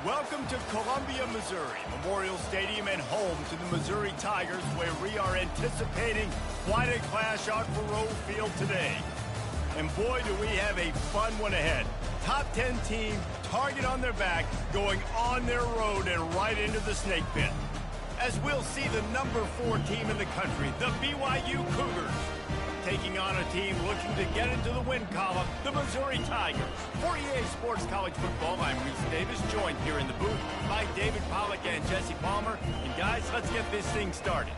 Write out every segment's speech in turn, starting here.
Welcome to Columbia, Missouri, Memorial Stadium and home to the Missouri Tigers, where we are anticipating quite a clash on Faurot Field today. And boy, do we have a fun one ahead. Top 10 team, target on their back, going on their road and right into the snake pit. As we'll see the number 4 team in the country, the BYU Cougars, taking on a team looking to get into the win column, the Missouri Tigers. For EA Sports College Football, I'm Reese Davis, joined here in the booth by David Pollack and Jesse Palmer. And guys, let's get this thing started.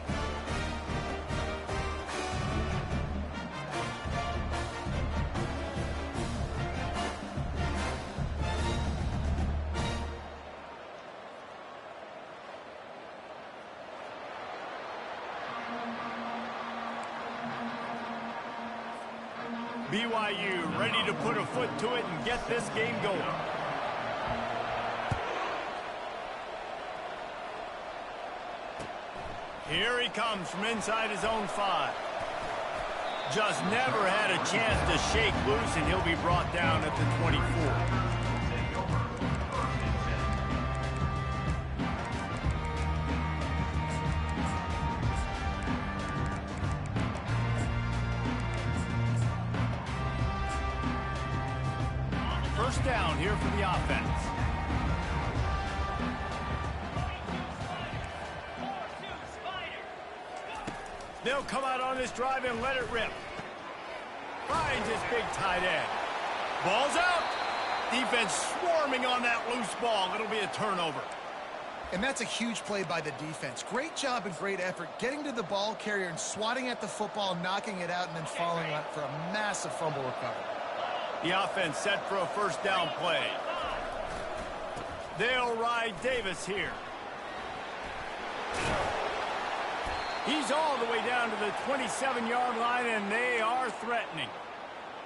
BYU ready to put a foot to it and get this game going. Here he comes from inside his own 5. Just never had a chance to shake loose, and he'll be brought down at the 24. First down here for the offense. They'll come out on this drive and let it rip. Finds his big tight end. Ball's out. Defense swarming on that loose ball. It'll be a turnover. And that's a huge play by the defense. Great job and great effort getting to the ball carrier and swatting at the football, knocking it out, and then following up for a massive fumble recovery. The offense set for a first down play. They'll ride Davis here. He's all the way down to the 27-yard line, and they are threatening.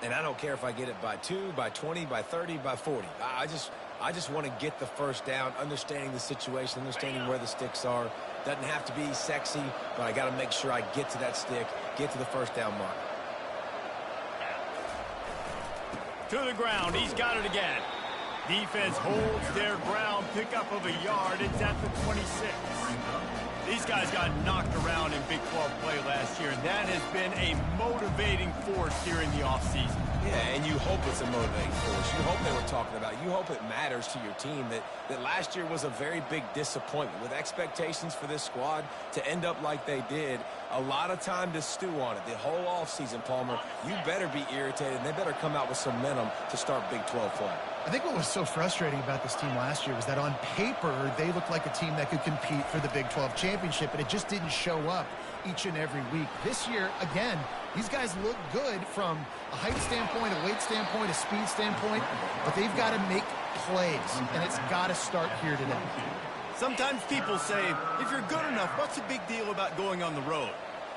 And I don't care if I get it by 2, by 20, by 30, by 40. I just want to get the first down, understanding the situation, understanding where the sticks are. Doesn't have to be sexy, but I got to make sure I get to that stick, get to the first down mark. To the ground, he's got it again. Defense holds their ground, pickup of a yard. It's at the 26. These guys got knocked around in Big 12 play last year, and that has been a motivating force here in the offseason. Yeah, and you hope it's a motivating force. You hope they were talking about it. You hope it matters to your team that last year was a very big disappointment. With expectations for this squad to end up like they did, a lot of time to stew on it. The whole offseason, Palmer, you better be irritated, and they better come out with some momentum to start Big 12 play. I think what was so frustrating about this team last year was that on paper, they looked like a team that could compete for the Big 12 championship, but it just didn't show up each and every week. This year, again, these guys look good from a height standpoint, a weight standpoint, a speed standpoint, but they've got to make plays, and it's got to start here today. Sometimes people say, if you're good enough, what's the big deal about going on the road?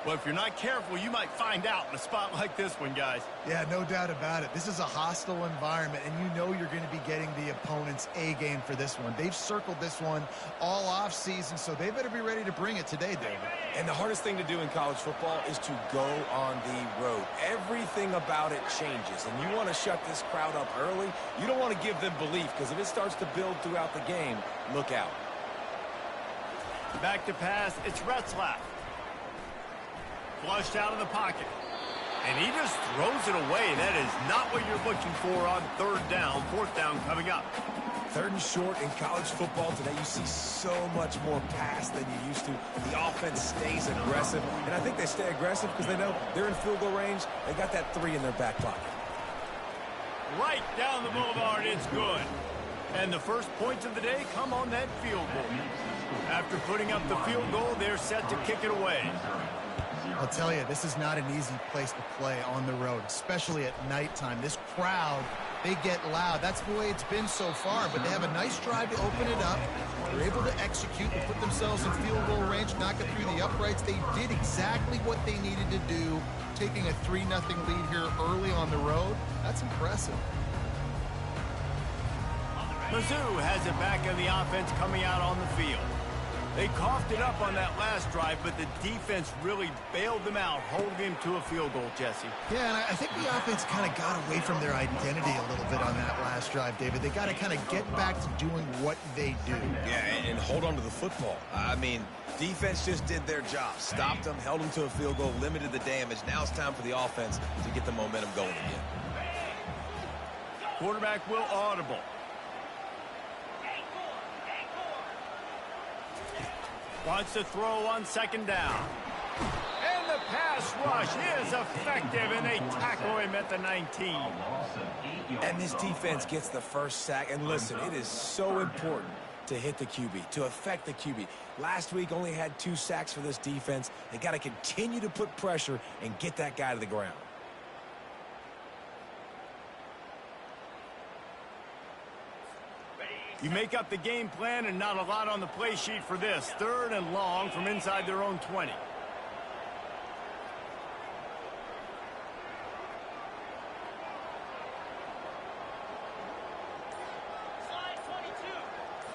Well, if you're not careful, you might find out in a spot like this one, guys. Yeah, no doubt about it. This is a hostile environment, and you know you're going to be getting the opponent's A game for this one. They've circled this one all off season, so they better be ready to bring it today, David. And the hardest thing to do in college football is to go on the road. Everything about it changes, and you want to shut this crowd up early. You don't want to give them belief, because if it starts to build throughout the game, look out. Back to pass, it's Retzlaff. Flushed out of the pocket. And he just throws it away. That is not what you're looking for on third down. Fourth down coming up. Third and short in college football today, you see so much more pass than you used to. The offense stays aggressive, and I think they stay aggressive because they know they're in field goal range. They got that 3 in their back pocket. Right down the boulevard, it's good. And the first points of the day come on that field goal. After putting up the field goal, they're set to kick it away. I'll tell you, this is not an easy place to play on the road, especially at nighttime. This crowd, they get loud. That's the way it's been so far, but they have a nice drive to open it up. They're able to execute and put themselves in field goal range, knock it through the uprights. They did exactly what they needed to do, taking a 3-0 lead here early on the road. That's impressive. Mizzou has it back in the offense coming out on the field. They coughed it up on that last drive, but the defense really bailed them out, holding him to a field goal, Jesse. Yeah, and I think the offense kind of got away from their identity a little bit on that last drive, David. They got to kind of get back to doing what they do. Yeah, and hold on to the football. I mean, defense just did their job. Stopped them, held them to a field goal, limited the damage. Now it's time for the offense to get the momentum going again. Quarterback will audible. Wants to throw on second down. And the pass rush is effective, and they tackle him at the 19. And this defense gets the first sack. And listen, it is so important to hit the QB, to affect the QB. Last week only had 2 sacks for this defense. They got to continue to put pressure and get that guy to the ground. You make up the game plan and not a lot on the play sheet for this. 3rd and long from inside their own 20. Slide 22.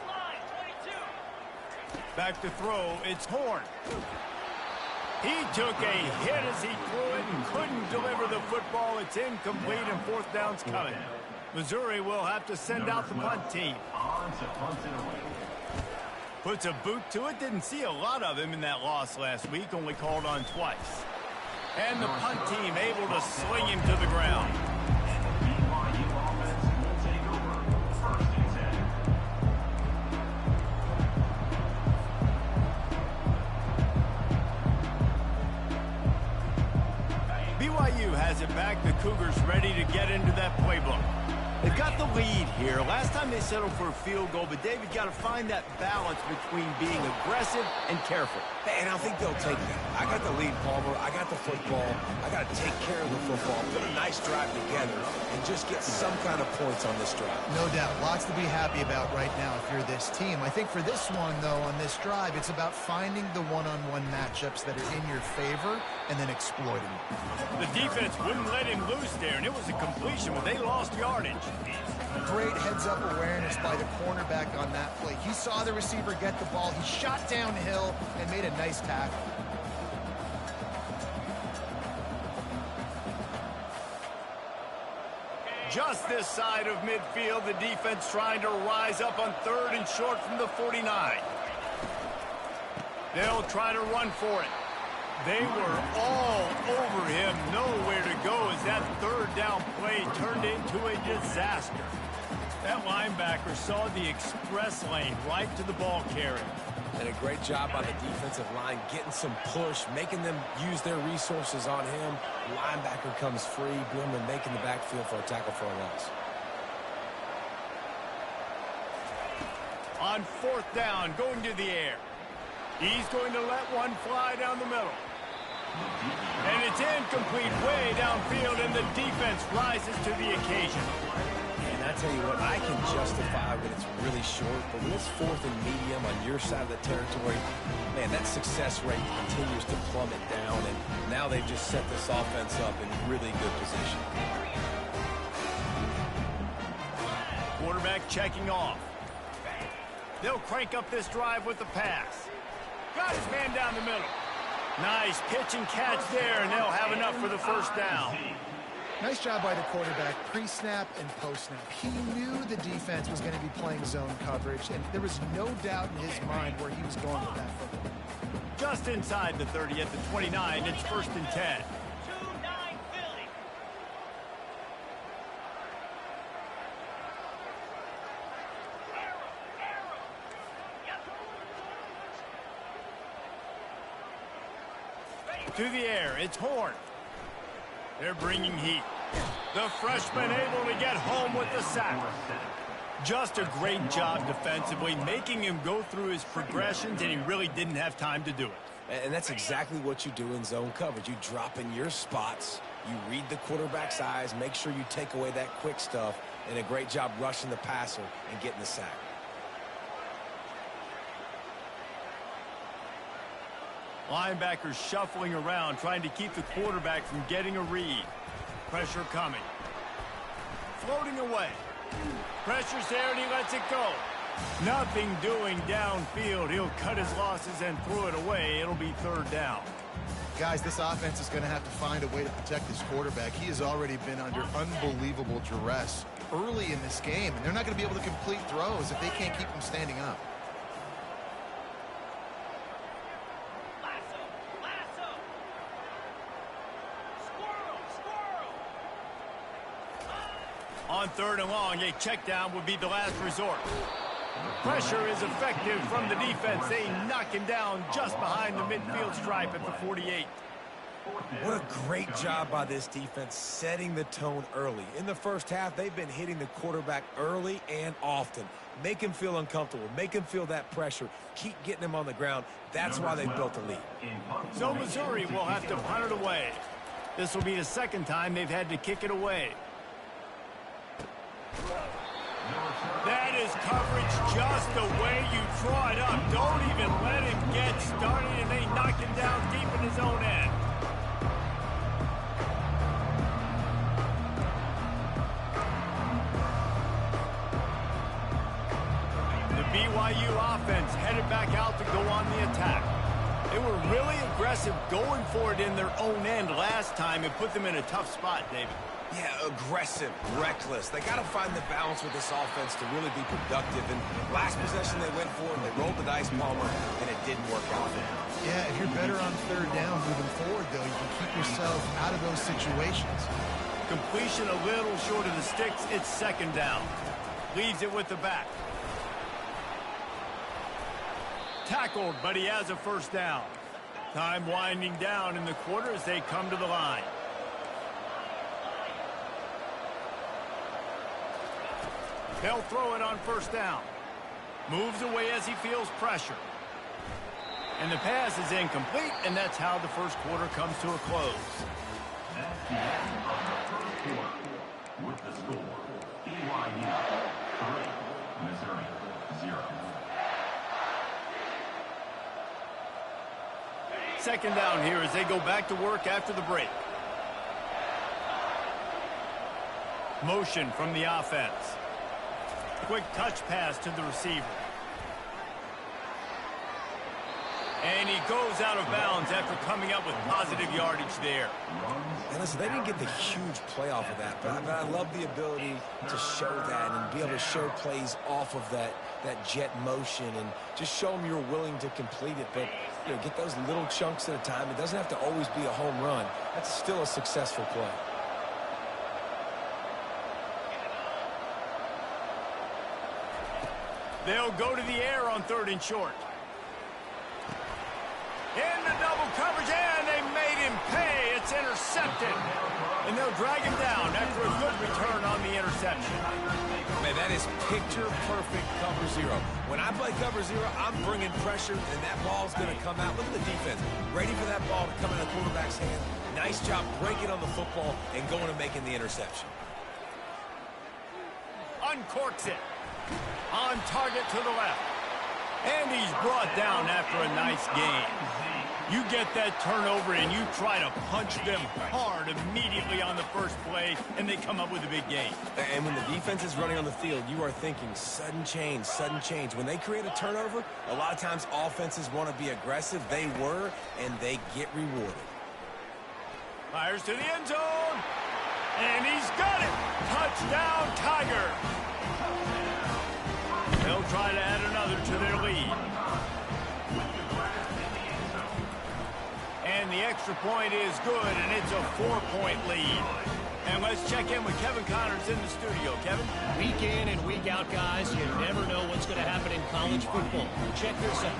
Slide 22. Back to throw. It's Horn. He took a hit as he threw it and couldn't deliver the football. It's incomplete and 4th down's coming. Missouri will have to send out the punt team. Puts a boot to it. Didn't see a lot of him in that loss last week. Only called on twice. And the punt team able to sling him to the ground. BYU has it back. The Cougars ready to get into that playbook. They've got the lead here. Last time they settled for a field goal, but David got to find that balance between being aggressive and careful. And I think they'll take that. I got the lead, Palmer. I got the football. I got to take care of the football, put a nice drive together, and just get some kind of points on this drive. No doubt. Lots to be happy about right now if you're this team. I think for this one, though, on this drive, it's about finding the one-on-one matchups that are in your favor and then exploiting them. The defense wouldn't let him loose there, and it was a completion, but they lost yardage. Great heads-up awareness by the cornerback on that play. He saw the receiver get the ball. He shot downhill and made a nice tackle. Just this side of midfield, the defense trying to rise up on 3rd and short from the 49. They'll try to run for it. They were all over him, nowhere to go as that 3rd down play turned into a disaster. That linebacker saw the express lane right to the ball carrier. And a great job by the defensive line, getting some push, making them use their resources on him. Linebacker comes free, Blumen making the backfield for a tackle for a loss. On 4th down, going to the air. He's going to let one fly down the middle. And it's incomplete way downfield, and the defense rises to the occasion. And I tell you what, I can justify when it's really short, but when it's 4th and medium on your side of the territory, man, that success rate continues to plummet down, and now they've just set this offense up in really good position. Quarterback checking off. They'll crank up this drive with the pass. Got his man down the middle. Nice pitch and catch there, and they'll have enough for the 1st down. Nice job by the quarterback, pre-snap and post-snap. He knew the defense was going to be playing zone coverage, and there was no doubt in his mind where he was going with that football. Just inside the 30 at the 29, it's 1st and 10. 2-9 Philly. To the air, it's Horn. They're bringing heat. The freshman able to get home with the sack. Just a great job defensively, making him go through his progressions, and he really didn't have time to do it. And that's exactly what you do in zone coverage. You drop in your spots, you read the quarterback's eyes, make sure you take away that quick stuff, and a great job rushing the passer and getting the sack. Linebackers shuffling around, trying to keep the quarterback from getting a read. Pressure coming. Floating away. Pressure's there, and he lets it go. Nothing doing downfield. He'll cut his losses and throw it away. It'll be third down. Guys, this offense is going to have to find a way to protect this quarterback. He has already been under unbelievable duress early in this game, and they're not going to be able to complete throws if they can't keep him standing up. Lasso. Squirrel. On third and long, a check down would be the last resort. Pressure is effective from the defense. They knock him down just behind the midfield stripe at the 48. What a great job by this defense setting the tone early. In the first half, they've been hitting the quarterback early and often. Make him feel uncomfortable. Make him feel that pressure. Keep getting him on the ground. That's why they built the lead. So Missouri will have to punt it away. This will be the second time they've had to kick it away. That is coverage just the way you draw it up. Don't even let him get started, and they knock him down deep in his own end. The BYU offense headed back out to go on the attack. They were really aggressive going for it in their own end last time and put them in a tough spot, David. Yeah, aggressive, reckless. They got to find the balance with this offense to really be productive. And last possession they went for it, they rolled the dice, Palmer, and it didn't work out. Yeah, if you're better on third down moving forward, though, you can keep yourself out of those situations. Completion a little short of the sticks. It's second down. Leaves it with the back. Tackled, but he has a first down. Time winding down in the quarter as they come to the line. They'll throw it on first down. Moves away as he feels pressure. And the pass is incomplete, and that's how the first quarter comes to a close. That's the end of the first quarter. With the score, BYU 3, Missouri 0. Second down here as they go back to work after the break. Motion from the offense. Quick touch pass to the receiver. And he goes out of bounds after coming up with positive yardage there. And listen, they didn't get the huge play off of that, but I love the ability to show that and be able to show plays off of that jet motion and just show them you're willing to complete it. But, you know, get those little chunks at a time. It doesn't have to always be a home run. That's still a successful play. They'll go to the air on third and short. Into double coverage, and they made him pay. It's intercepted. And they'll drag him down after a good return on the interception. Man, that is picture-perfect cover zero. When I play cover zero, I'm bringing pressure, and that ball's going to come out. Look at the defense. Ready for that ball to come in the quarterback's hand. Nice job breaking on the football and going and making the interception. Uncorks it. On target to the left. And he's brought down after a nice game. You get that turnover and you try to punch them hard immediately on the first play, and they come up with a big gain. And when the defense is running on the field, you are thinking sudden change, sudden change. When they create a turnover, a lot of times offenses want to be aggressive. They were, and they get rewarded. Fires to the end zone. And he's got it. Touchdown, Tiger. They'll try to add another to their lead. And the extra point is good, and it's a 4-point lead. And let's check in with Kevin Connors in the studio. Kevin? Week in and week out, guys, you never know what's going to happen in college football. Check this out.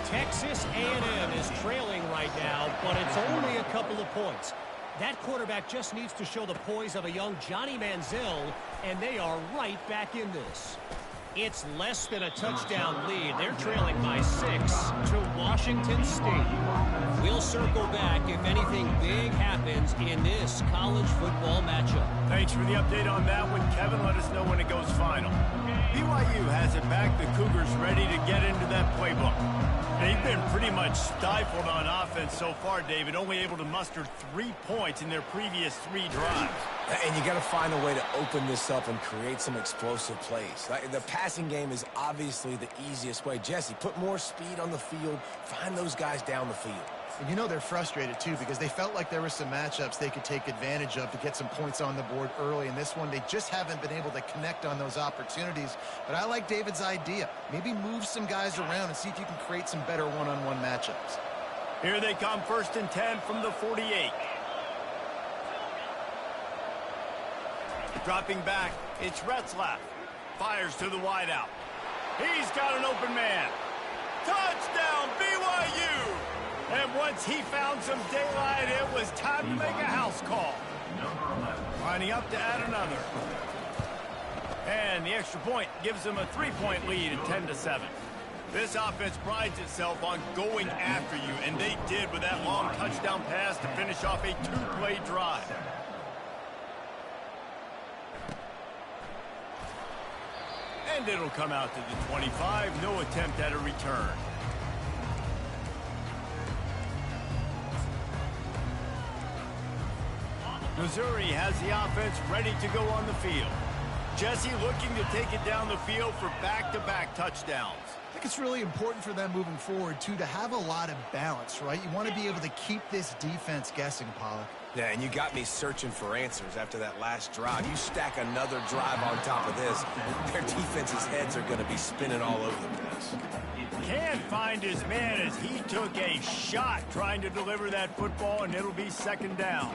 Texas A&M is trailing right now, but it's only a couple of points. That quarterback just needs to show the poise of a young Johnny Manziel, and they are right back in this. It's less than a touchdown lead. They're trailing by 6 to Washington State. We'll circle back if anything big happens in this college football matchup. Thanks for the update on that one, Kevin. Let us know when it goes final. BYU has it back. The Cougars ready to get into that playbook. They've been pretty much stifled on offense so far, David, only able to muster 3 points in their previous 3 drives. And you got to find a way to open this up and create some explosive plays. The passing game is obviously the easiest way. Jesse, put more speed on the field. Find those guys down the field. And you know they're frustrated, too, because they felt like there were some matchups they could take advantage of to get some points on the board early. In this one, they just haven't been able to connect on those opportunities. But I like David's idea. Maybe move some guys around and see if you can create some better one-on-one matchups. Here they come, 1st and 10 from the 48. Dropping back, it's Retzlaff. Fires to the wideout. He's got an open man. Touchdown, BYU! And once he found some daylight, it was time to make a house call. Lining up to add another. And the extra point gives them a 3-point lead at 10-7. This offense prides itself on going after you, and they did with that long touchdown pass to finish off a 2-play drive. And it'll come out to the 25. No attempt at a return. Missouri has the offense ready to go on the field. Jesse looking to take it down the field for back-to-back touchdowns. I think it's really important for them moving forward, too, to have a lot of balance, right? You want to be able to keep this defense guessing, Pollock. Yeah, and you got me searching for answers after that last drive. You stack another drive on top of this, their defense's heads are going to be spinning all over the place. Can't find his man as he took a shot trying to deliver that football, and it'll be 2nd down.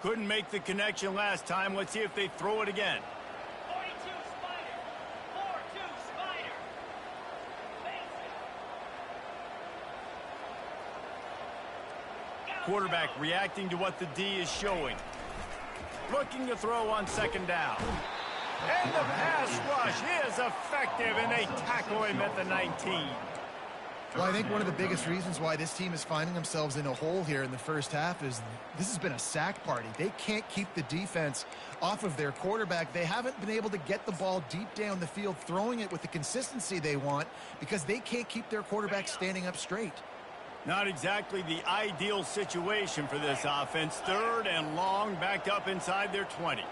Couldn't make the connection last time. Let's see if they throw it again. 42 Spider. 4-2 Spider. Quarterback reacting to what the D is showing. Looking to throw on 2nd down. And the pass rush is effective, and they tackle him at the 19. Well, I think one of the biggest reasons why this team is finding themselves in a hole here in the first half is this has been a sack party. They can't keep the defense off of their quarterback. They haven't been able to get the ball deep down the field, throwing it with the consistency they want because they can't keep their quarterback standing up straight. Not exactly the ideal situation for this offense. 3rd and long, backed up inside their 20.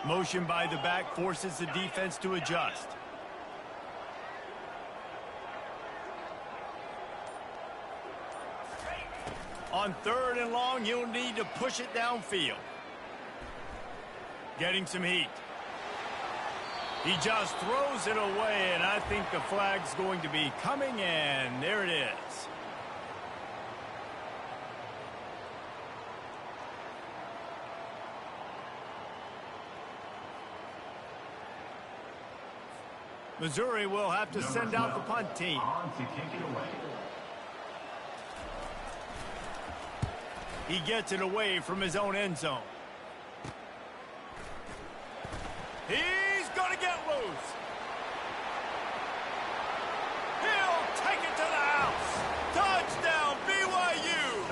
Motion by the back forces the defense to adjust. On 3rd and long, you'll need to push it downfield. Getting some heat. He just throws it away, and I think the flag's going to be coming, and there it is. Missouri will have to send out the punt team. He gets it away from his own end zone. He's going to get loose. He'll take it to the house. Touchdown, BYU.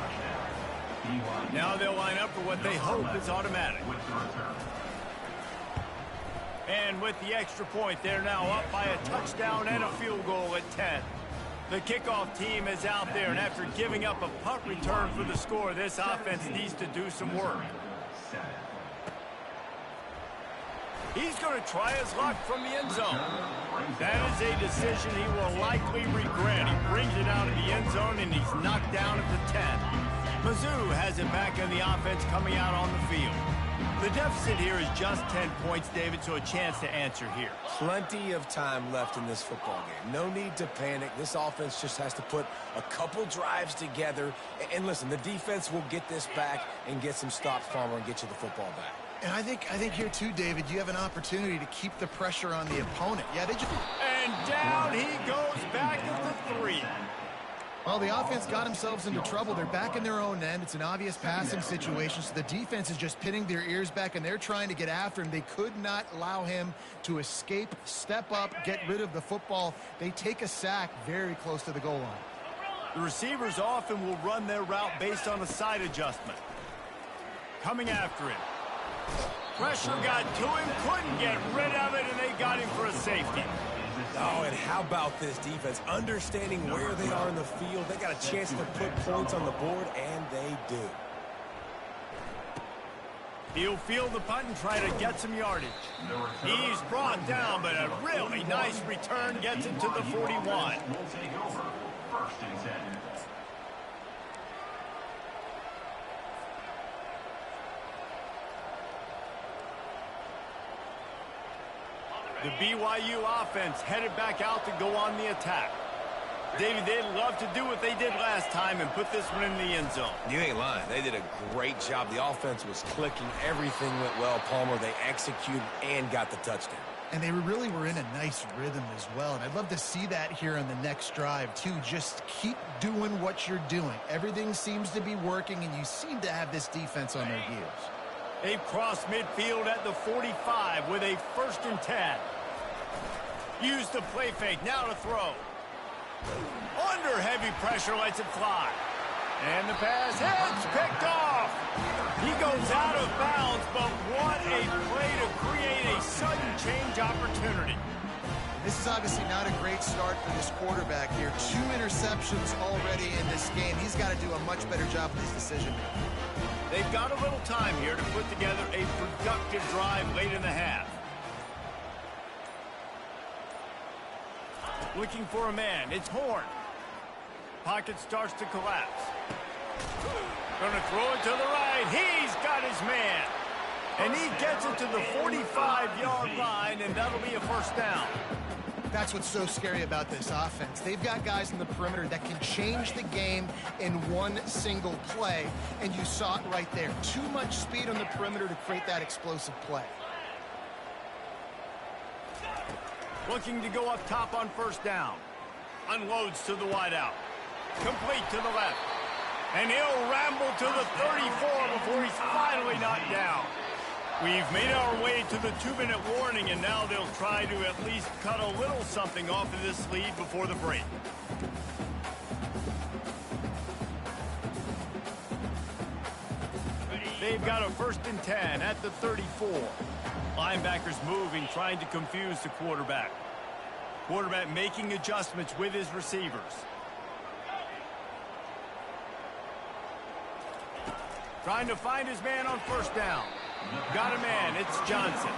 Now they'll line up for what they hope is automatic. And with the extra point, they're now up by a touchdown and a field goal at 10. The kickoff team is out there, and after giving up a punt return for the score, this offense needs to do some work. He's going to try his luck from the end zone. That is a decision he will likely regret. He brings it out of the end zone, and he's knocked down at the 10. Mizzou has it back in the offense coming out on the field. The deficit here is just 10 points, David, so a chance to answer here. Plenty of time left in this football game. No need to panic. This offense just has to put a couple drives together. And listen, the defense will get this back and get some stops, Farmer, and get you the football back. And I think here, too, David, you have an opportunity to keep the pressure on the opponent. Yeah, they just... And down he goes back at the 3. Well, the offense got themselves into trouble. They're back in their own end. It's an obvious passing situation, so the defense is just pinning their ears back, and they're trying to get after him. They could not allow him to escape, step up, get rid of the football. They take a sack very close to the goal line. The receivers often will run their route based on a side adjustment. Coming after him. Pressure got to him, couldn't get rid of it, and they got him for a safety. Oh, and how about this defense? Understanding where they are in the field. They got a chance to put points on the board, and they do. He'll field the punt and try to get some yardage. He's brought down, but a really nice return gets him to the 41. Will take over. First and 10. The BYU offense headed back out to go on the attack. Davey, they'd love to do what they did last time and put this one in the end zone. You ain't lying. They did a great job. The offense was clicking. Everything went well, Palmer. They executed and got the touchdown. And they really were in a nice rhythm as well. And I'd love to see that here on the next drive, too. Just keep doing what you're doing. Everything seems to be working, and you seem to have this defense on their heels. They've crossed midfield at the 45 with a 1st and 10. Use the play fake. Now to throw. Under heavy pressure, lets it fly. And the pass hits, picked off. He goes out of bounds, but what a play to create a sudden change opportunity. This is obviously not a great start for this quarterback here. 2 interceptions already in this game. He's got to do a much better job with his decision-making. They've got a little time here to put together a productive drive late in the half. Looking for a man. It's Horn. Pocket starts to collapse. Going to throw it to the right. He's got his man. And he gets it to the 45-yard line, and that'll be a 1st down. That's what's so scary about this offense. They've got guys in the perimeter that can change the game in one single play, and you saw it right there. Too much speed on the perimeter to create that explosive play. Looking to go up top on 1st down. Unloads to the wideout. Complete to the left. And he'll ramble to the 34 before he's finally knocked down. We've made our way to the 2-minute warning, and now they'll try to at least cut a little something off of this lead before the break. They've got a 1st and 10 at the 34. Linebackers moving, trying to confuse the quarterback. Quarterback making adjustments with his receivers. Trying to find his man on 1st down. Got a man, it's Johnson.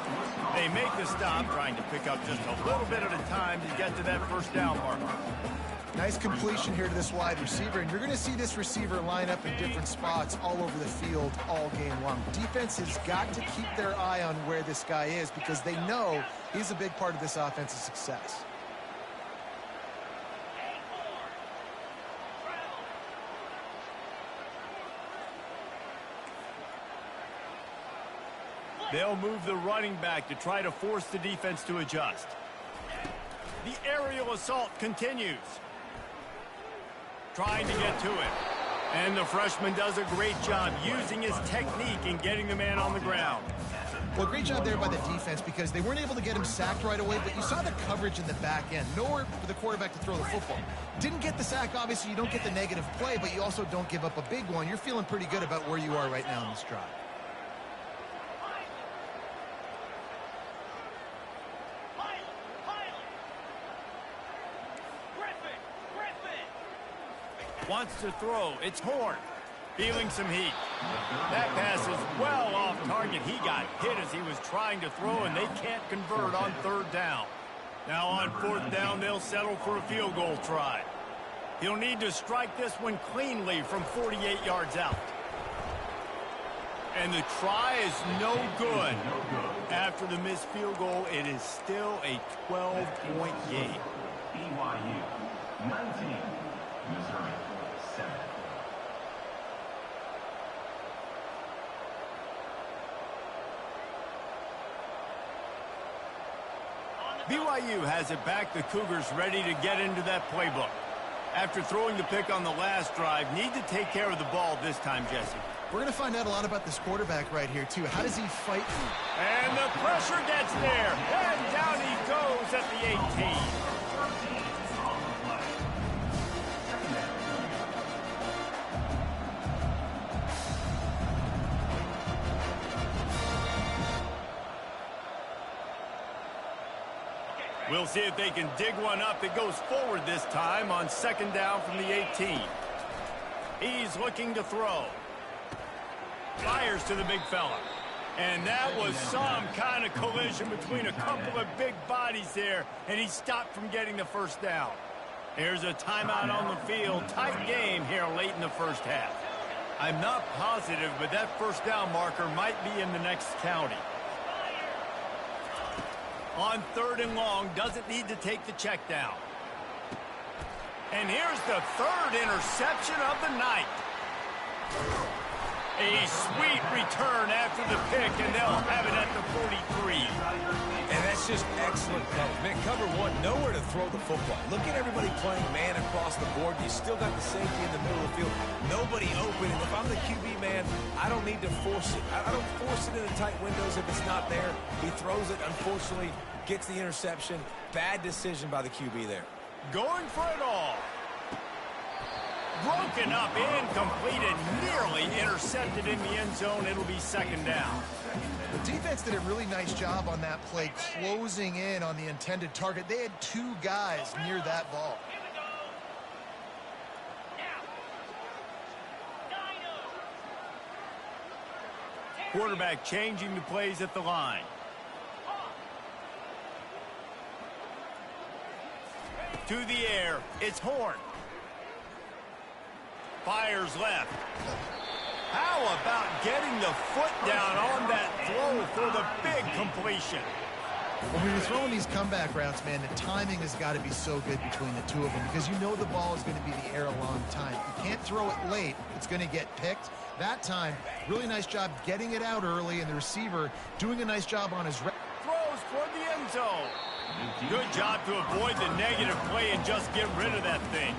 They make the stop, trying to pick up just a little bit at a time to get to that 1st down marker. Nice completion here to this wide receiver, and you're going to see this receiver line up in different spots all over the field all game long. Defense has got to keep their eye on where this guy is because they know he's a big part of this offense's success. They'll move the running back to try to force the defense to adjust. The aerial assault continues. Trying to get to it. And the freshman does a great job using his technique and getting the man on the ground. Well, great job there by the defense because they weren't able to get him sacked right away, but you saw the coverage in the back end. Nowhere for the quarterback to throw the football. Didn't get the sack, obviously you don't get the negative play, but you also don't give up a big one. You're feeling pretty good about where you are right now in this drive. Wants to throw. It's Horn. Feeling some heat. That pass is well off target. He got hit as he was trying to throw, and they can't convert on 3rd down. Now on 4th down, they'll settle for a field goal try. He'll need to strike this one cleanly from 48 yards out. And the try is no good. After the missed field goal, it is still a 12-point game. BYU 19, Missouri 7. BYU has it back. The Cougars ready to get into that playbook. After throwing the pick on the last drive, need to take care of the ball this time, Jesse. We're going to find out a lot about this quarterback right here, too. How does he fight? And the pressure gets there. And down he goes at the 18. We'll see if they can dig one up that goes forward this time on second down from the 18. He's looking to throw. Fires to the big fella. And that was some kind of collision between a couple of big bodies there, and he stopped from getting the first down. Here's a timeout on the field. Tight game here late in the first half. I'm not positive, but that first down marker might be in the next county. On third and long, doesn't need to take the check down. And here's the third interception of the night. A sweet return after the pick, and they'll have it at the 43. And that's just excellent coverage. Man, cover one, nowhere to throw the football. Look at everybody playing man across the board. You still got the safety in the middle of the field. Nobody open. And if I'm the QB man, I don't need to force it. I don't force it in the tight windows if it's not there. He throws it, unfortunately, gets the interception. Bad decision by the QB there. Going for it all. Broken up, incomplete, and nearly intercepted in the end zone. It'll be second down. The defense did a really nice job on that play, closing in on the intended target. They had two guys near that ball. Quarterback changing the plays at the line. To the air, it's Horn. Fires left. How about getting the foot down on that throw for the big completion? When you're throwing these comeback routes, man, the timing has got to be so good between the two of them because you know the ball is going to be in the air a long time. You can't throw it late. It's going to get picked. That time, really nice job getting it out early, and the receiver doing a nice job on his throws toward the end zone. Good job to avoid the negative play and just get rid of that thing.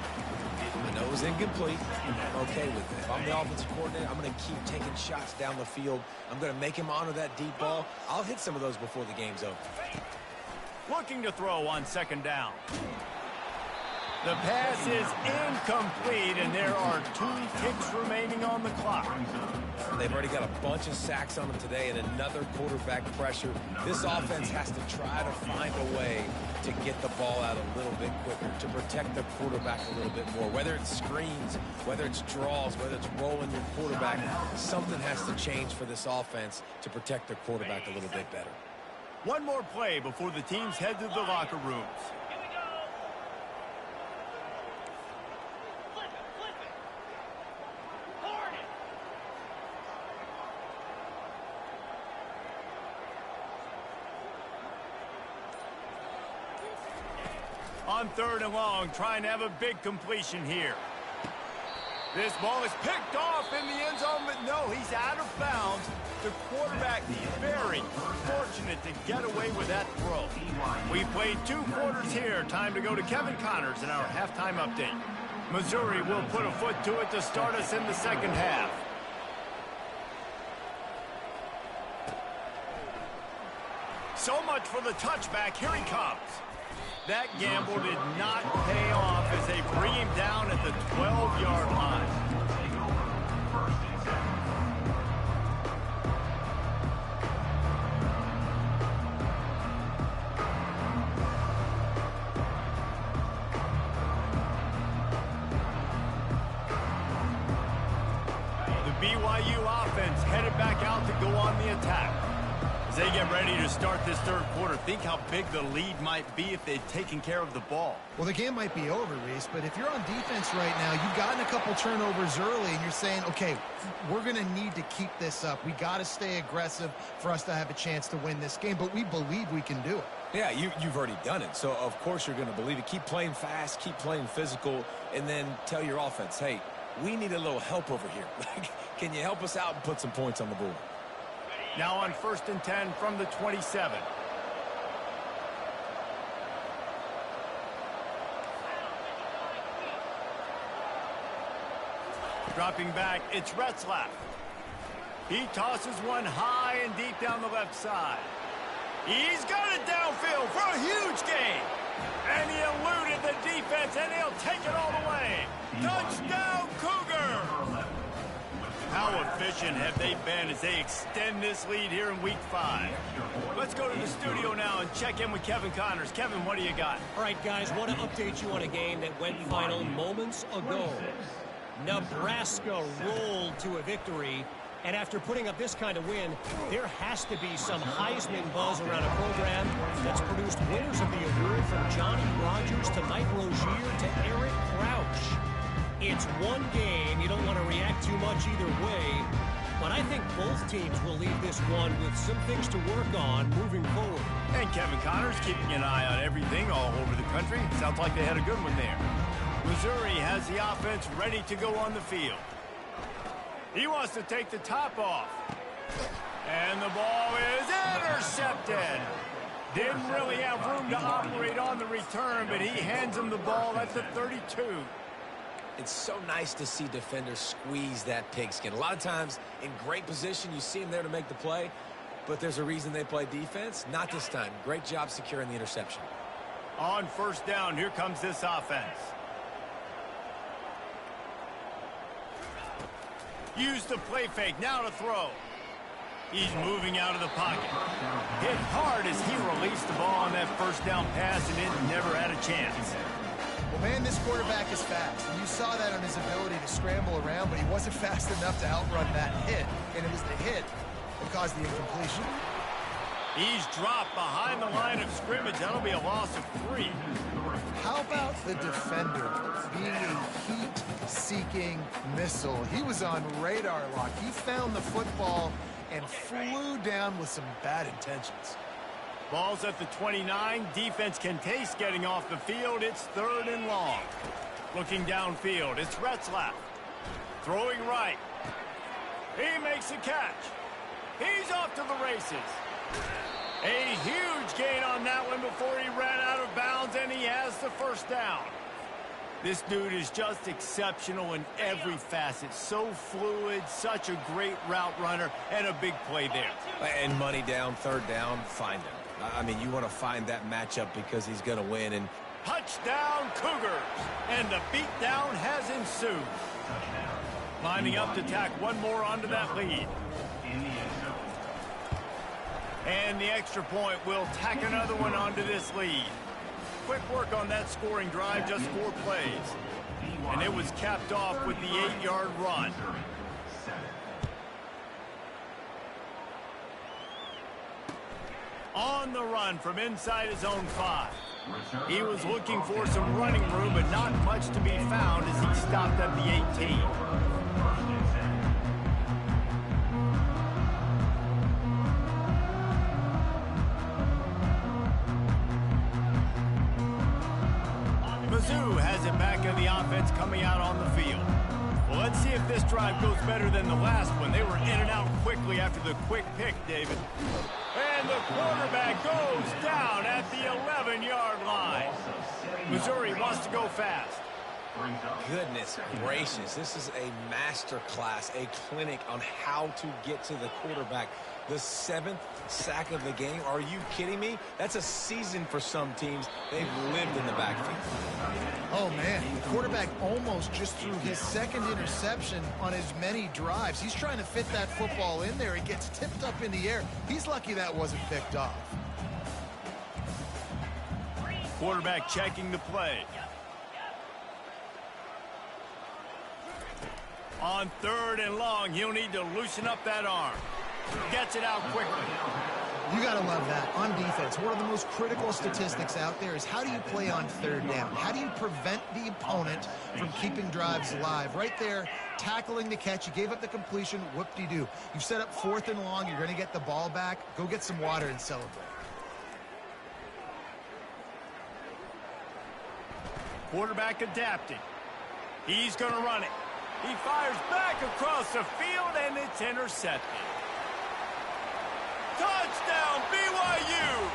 I know it was incomplete. I'm okay with it. If I'm the offensive coordinator, I'm going to keep taking shots down the field. I'm going to make him honor that deep ball. I'll hit some of those before the game's over. Looking to throw on second down. The pass is incomplete, and there are 2 kicks remaining on the clock. They've already got a bunch of sacks on them today and another quarterback pressure. This offense has to try to find a way to get the ball out a little bit quicker, to protect the quarterback a little bit more. Whether it's screens, whether it's draws, whether it's rolling your quarterback, something has to change for this offense to protect their quarterback a little bit better. One more play before the teams head to the locker rooms. On third and long, trying to have a big completion here. This ball is picked off in the end zone, but no, he's out of bounds. The quarterback very fortunate to get away with that throw. We played 2 quarters here. Time to go to Kevin Connors in our halftime update. Missouri will put a foot to it to start us in the second half. So much for the touchback. Here he comes. That gamble did not pay off as they bring him down at the 12-yard line. The BYU offense headed back out to go on the attack. As they get ready to start this third quarter, think how big the lead might be if they'd taken care of the ball. Well, the game might be over, Reese, but if you're on defense right now, you've gotten a couple turnovers early, and you're saying, okay, we're going to need to keep this up. We got to stay aggressive for us to have a chance to win this game, but we believe we can do it. Yeah, you've already done it, so of course you're going to believe it. Keep playing fast, keep playing physical, and then tell your offense, hey, we need a little help over here. Can you help us out and put some points on the board? Now on 1st and 10 from the 27. Dropping back, it's Retzlaff. He tosses one high and deep down the left side. He's got it downfield for a huge gain. And he eluded the defense, and he'll take it all the way. Touchdown, Cougar! How efficient have they been as they extend this lead here in Week 5. Let's go to the studio now and check in with Kevin Connors. Kevin, what do you got? All right, guys, want to update you on a game that went final moments ago. Nebraska rolled to a victory, and after putting up this kind of win, there has to be some Heisman buzz around a program that's produced winners of the award from Johnny Rogers to Mike Rozier to Eric Crouch. It's one game. You don't want to react too much either way, but I think both teams will leave this one with some things to work on moving forward. And Kevin Connors keeping an eye on everything all over the country. Sounds like they had a good one there. Missouri has the offense ready to go on the field. He wants to take the top off. And the ball is intercepted. Didn't really have room to operate on the return, but he hands him the ball at the 32. It's so nice to see defenders squeeze that pigskin. A lot of times in great position, you see them there to make the play, but there's a reason they play defense. Not this time. Great job securing the interception. On first down, here comes this offense. Use the play fake, now to throw. He's moving out of the pocket. Hit hard as he released the ball on that first down pass, and it never had a chance. Well, man, this quarterback is fast, and you saw that on his ability to scramble around, but he wasn't fast enough to outrun that hit, and it was the hit that caused the incompletion. He's dropped behind the line of scrimmage. That'll be a loss of 3. How about the defender being a heat-seeking missile? He was on radar lock. He found the football and flew down with some bad intentions. Ball's at the 29. Defense can taste getting off the field. It's 3rd and long. Looking downfield, it's Retzlaff. Throwing right. He makes a catch. He's off to the races. A huge gain on that one before he ran out of bounds, and he has the first down. This dude is just exceptional in every facet. So fluid, such a great route runner, and a big play there. And money down, 3rd down, find him. I mean, you want to find that matchup because he's going to win. And touchdown, Cougars! And the beatdown has ensued. Lining up to tack one more onto that lead. And the extra point will tack another one onto this lead. Quick work on that scoring drive, just 4 plays. And it was capped off with the 8-yard run. On the run from inside his own 5. He was looking for some running room, but not much to be found as he stopped at the 18. Mizzou has it back in the offense coming out on the field. Well, let's see if this drive goes better than the last one. They were in and out quickly after the quick pick, David. And the quarterback goes down at the 11-yard line. Missouri wants to go fast. Goodness gracious, this is a master class, a clinic on how to get to the quarterback. The 7th sack of the game. Are you kidding me? That's a season for some teams. They've lived in the backfield. Oh, man, the quarterback almost just threw his 2nd interception on as many drives. He's trying to fit that football in there. It gets tipped up in the air. He's lucky that wasn't picked off. Quarterback checking the play. On 3rd and long, he'll need to loosen up that arm. Gets it out quickly. You got to love that. On defense, one of the most critical statistics out there is how do you play on 3rd down? How do you prevent the opponent from keeping drives alive? Right there, tackling the catch. You gave up the completion. Whoop-de-doo. You've set up 4th and long. You're going to get the ball back. Go get some water and celebrate. Quarterback adapting. He's going to run it. He fires back across the field, and it's intercepted. Touchdown, BYU!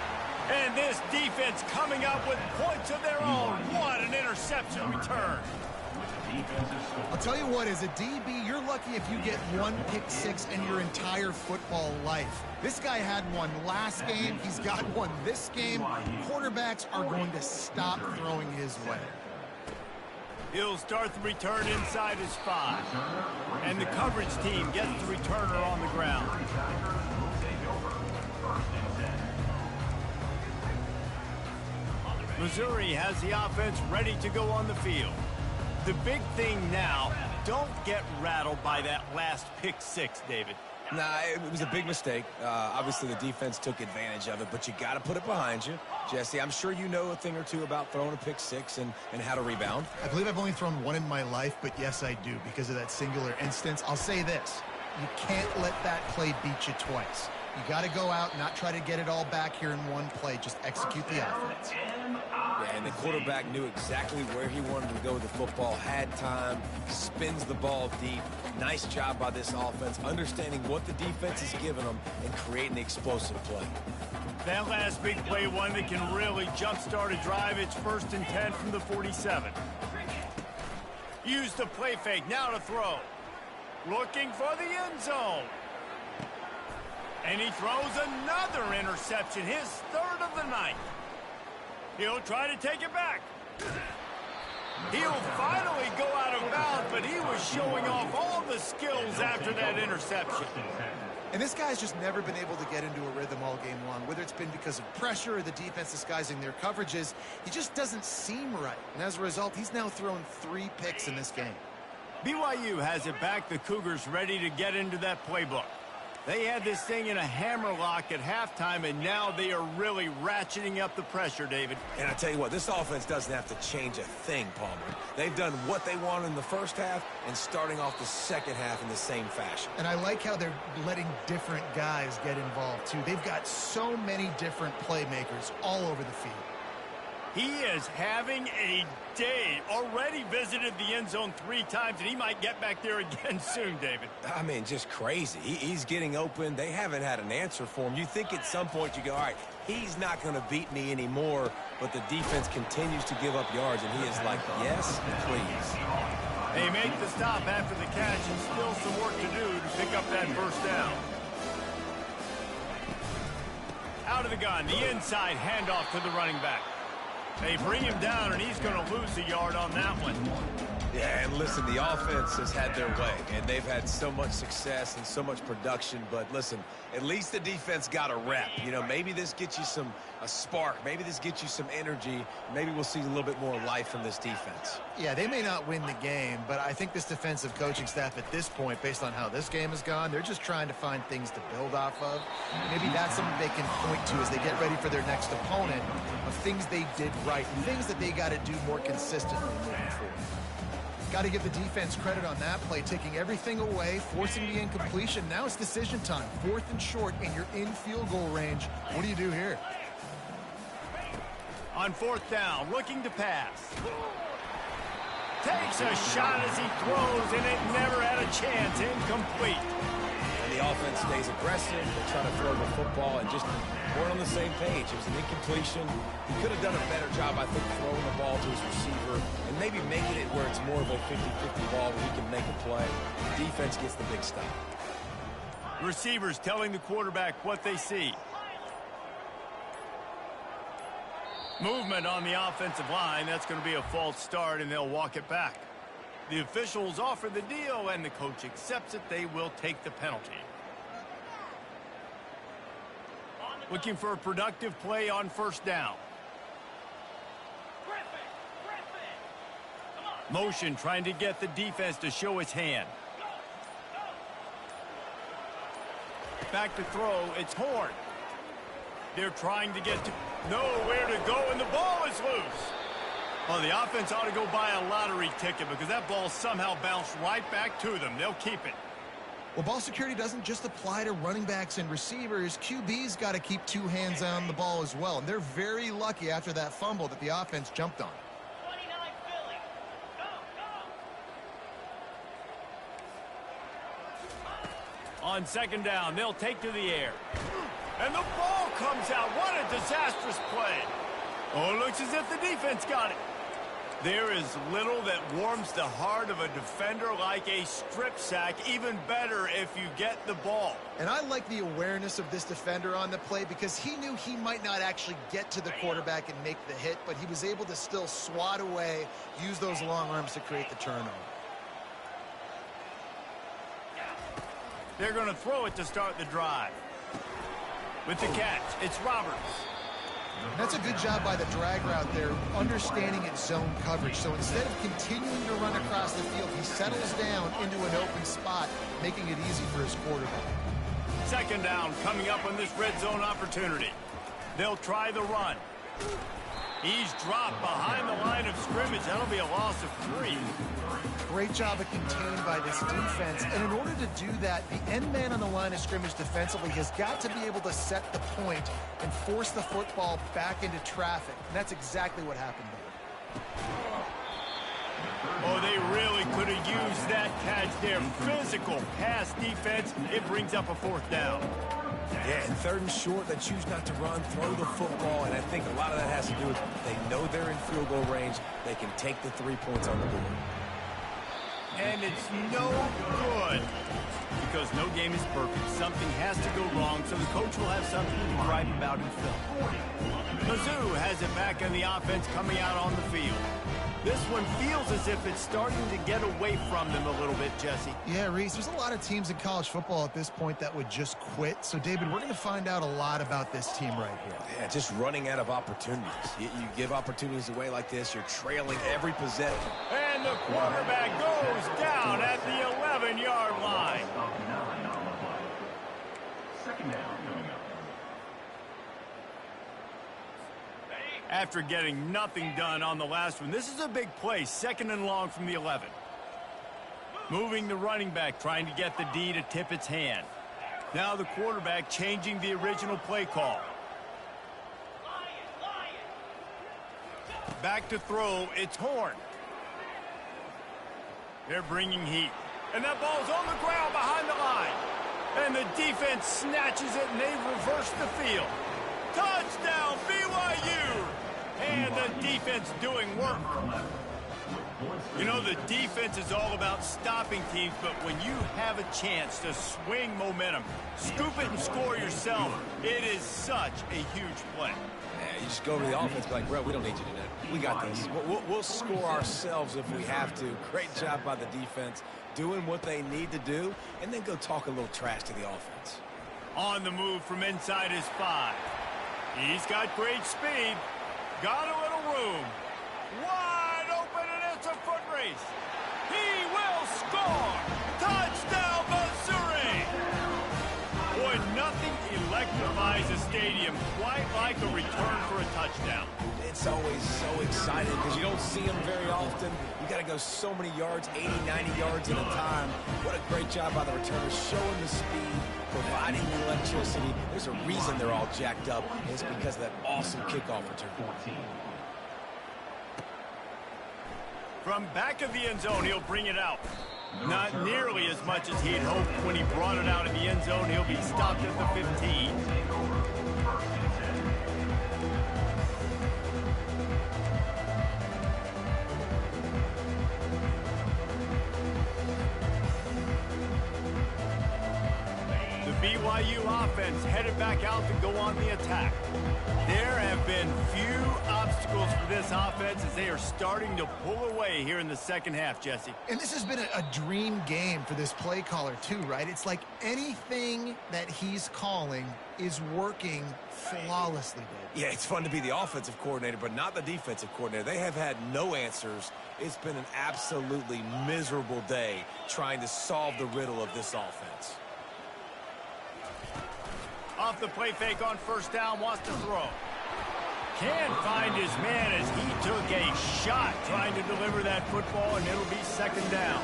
And this defense coming up with points of their own. What an interception return. I'll tell you what, as a DB, you're lucky if you get 1 pick 6 in your entire football life. This guy had one last game. He's got one this game. Quarterbacks are going to stop throwing his way. He'll start the return inside his 5. And the coverage team gets the returner on the ground. Missouri has the offense ready to go on the field. The big thing now, don't get rattled by that last pick 6, David. Nah, it was a big mistake. Obviously, the defense took advantage of it, but you got to put it behind you. Jesse, I'm sure you know a thing or two about throwing a pick 6 and how to rebound. I believe I've only thrown one in my life, but yes, I do because of that singular instance. I'll say this. You can't let that play beat you twice. You got to go out and not try to get it all back here in one play. Just execute the offense. Yeah, and the quarterback knew exactly where he wanted to go with the football, had time, spins the ball deep. Nice job by this offense, understanding what the defense is giving them and creating the explosive play. That last big play, one that can really jumpstart a drive. It's 1st and 10 from the 47. Use the play fake, now to throw. Looking for the end zone. And he throws another interception, his 3rd of the night. He'll try to take it back. He'll finally go out of bounds, but he was showing off all the skills after that interception. And this guy's just never been able to get into a rhythm all game long, whether it's been because of pressure or the defense disguising their coverages. He just doesn't seem right. And as a result, he's now thrown 3 picks in this game. BYU has it back. The Cougars ready to get into that playbook. They had this thing in a hammerlock at halftime, and now they are really ratcheting up the pressure, David. And I tell you what, this offense doesn't have to change a thing, Palmer. They've done what they wanted in the first half and starting off the second half in the same fashion. And I like how they're letting different guys get involved, too. They've got so many different playmakers all over the field. He is having a day. Already visited the end zone 3 times, and he might get back there again soon, David. I mean, just crazy. He's getting open. They haven't had an answer for him. You think at some point you go, all right, he's not going to beat me anymore, but the defense continues to give up yards, and he is like, yes, please. They make the stop after the catch, and still some work to do to pick up that 1st down. Out of the gun, the inside handoff to the running back. They bring him down, and he's going to lose a yard on that one. Yeah, and listen, the offense has had their way, and they've had so much success and so much production. But listen, at least the defense got a rep. You know, maybe this gets you a spark. Maybe this gets you some energy. Maybe we'll see a little bit more life from this defense. Yeah, they may not win the game, but I think this defensive coaching staff at this point, based on how this game has gone, they're just trying to find things to build off of. Maybe that's something they can point to as they get ready for their next opponent, of things they did right, and things that they got to do more consistently moving forward. Got to give the defense credit on that play, taking everything away, forcing the incompletion. Now it's decision time. 4th and short, and you're in field goal range. What do you do here? On 4th down, looking to pass. Takes a shot as he throws, and it never had a chance. Incomplete. And the offense stays aggressive. They try to throw the football and just weren't on the same page. It was an incompletion. He could have done a better job, I think, throwing the ball to his receiver and maybe making it where it's more of a 50-50 ball where he can make a play. The defense gets the big stop. Receivers telling the quarterback what they see. Movement on the offensive line. That's going to be a false start, and they'll walk it back. The officials offer the deal, and the coach accepts it. They will take the penalty. Looking for a productive play on 1st down. Motion trying to get the defense to show its hand. Back to throw. It's Horn. They're trying to get to nowhere to go, and the ball is loose. Well, the offense ought to go buy a lottery ticket because that ball somehow bounced right back to them. They'll keep it. Well, ball security doesn't just apply to running backs and receivers. QB's got to keep 2 hands on the ball as well. And they're very lucky after that fumble that the offense jumped on. 29 Philly. Go, go. On 2nd down, they'll take to the air. And the ball comes out. What a disastrous play. Oh, it looks as if the defense got it. There is little that warms the heart of a defender like a strip sack. Even better if you get the ball. And I like the awareness of this defender on the play because he knew he might not actually get to the quarterback and make the hit, but he was able to still swat away, use those long arms to create the turnover. They're going to throw it to start the drive. With the catch, it's Roberts. That's a good job by the drag route there, understanding its zone coverage. So instead of continuing to run across the field, he settles down into an open spot, making it easy for his quarterback. Second down coming up on this red zone opportunity. They'll try the run. He's dropped behind the line of scrimmage. That'll be a loss of 3. Great job of contained by this defense. And in order to do that, the end man on the line of scrimmage defensively has got to be able to set the point and force the football back into traffic. And that's exactly what happened there. Oh, they really could have used that catch there. Physical pass defense. It brings up a 4th down. Yeah, and 3rd and short, they choose not to run, throw the football, and I think a lot of that has to do with they know they're in field goal range. They can take the 3 points on the board. And it's no good because no game is perfect. Something has to go wrong, so the coach will have something to gripe about in film. Mizzou has it back in the offense coming out on the field. This one feels as if it's starting to get away from them a little bit, Jesse. Yeah, Reese, there's a lot of teams in college football at this point that would just quit. So, David, we're going to find out a lot about this team right here. Yeah, just running out of opportunities. You give opportunities away like this, you're trailing every possession. And the quarterback goes down at the 11-yard line. Second down coming up. After getting nothing done on the last one, this is a big play, 2nd and long from the 11. Moving the running back, trying to get the D to tip its hand. Now the quarterback changing the original play call. Back to throw, it's Horn. They're bringing heat. And that ball's on the ground behind the line. And the defense snatches it, and they reverse the field. Touchdown, BYU! And the defense doing work. You know, the defense is all about stopping teams, but when you have a chance to swing momentum, scoop it and score yourself, it is such a huge play. Yeah, you just go to the offense and be like, bro, we don't need you to do that. We got this. We'll score ourselves if we have to. Great job by the defense doing what they need to do, and then go talk a little trash to the offense. On the move from inside his 5. He's got great speed. Got a little room. Wide open, and it's a foot race. He will score. Touchdown, Missouri. Boy, nothing electrifies a stadium quite like a return for a touchdown. It's always so exciting because you don't see them very often. You got to go so many yards, 80, 90 yards at a time. What a great job by the returners, showing the speed, providing the electricity. There's a reason they're all jacked up. It's because of that awesome kickoff return. From back of the end zone, he'll bring it out. Not nearly as much as he had hoped when he brought it out in the end zone. He'll be stopped at the 15. BYU offense headed back out to go on the attack. There have been few obstacles for this offense as they are starting to pull away here in the second half, Jesse. And this has been a dream game for this play caller too, right? It's like anything that he's calling is working flawlessly, Dave. Yeah, it's fun to be the offensive coordinator, but not the defensive coordinator. They have had no answers. It's been an absolutely miserable day trying to solve the riddle of this offense. Off the play fake on first down, wants to throw. Can't find his man as he took a shot trying to deliver that football, and it'll be second down.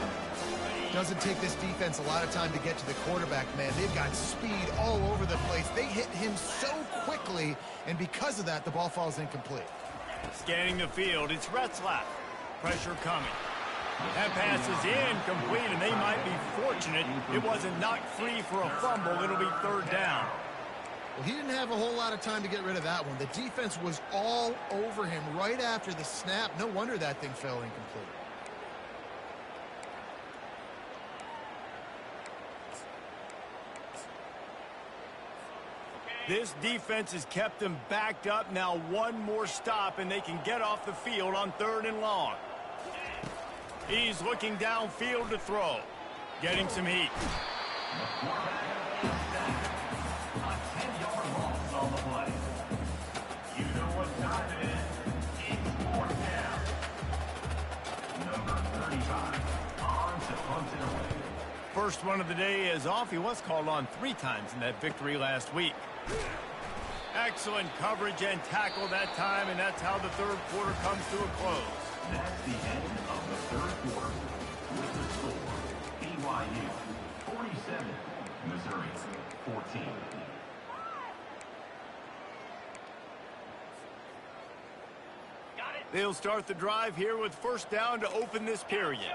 Doesn't take this defense a lot of time to get to the quarterback, man. They've got speed all over the place. They hit him so quickly, and because of that, the ball falls incomplete. Scanning the field, it's Retzlaff. Pressure coming. That pass is incomplete, and they might be fortunate it wasn't knocked free for a fumble. It'll be third down. Well, he didn't have a whole lot of time to get rid of that one. The defense was all over him right after the snap. No wonder that thing fell incomplete. This defense has kept them backed up. Now one more stop, and they can get off the field on 3rd and long. He's looking downfield to throw. Getting some heat. A 10-yard loss on the play. You know what time it is. It's 4th down. Number 35 on to punt it away. First one of the day is off. He was called on 3 times in that victory last week. Excellent coverage and tackle that time, and that's how the 3rd quarter comes to a close. That's the end of the 3rd quarter. With the score, BYU 47, Missouri 14. They'll start the drive here with 1st down to open this period.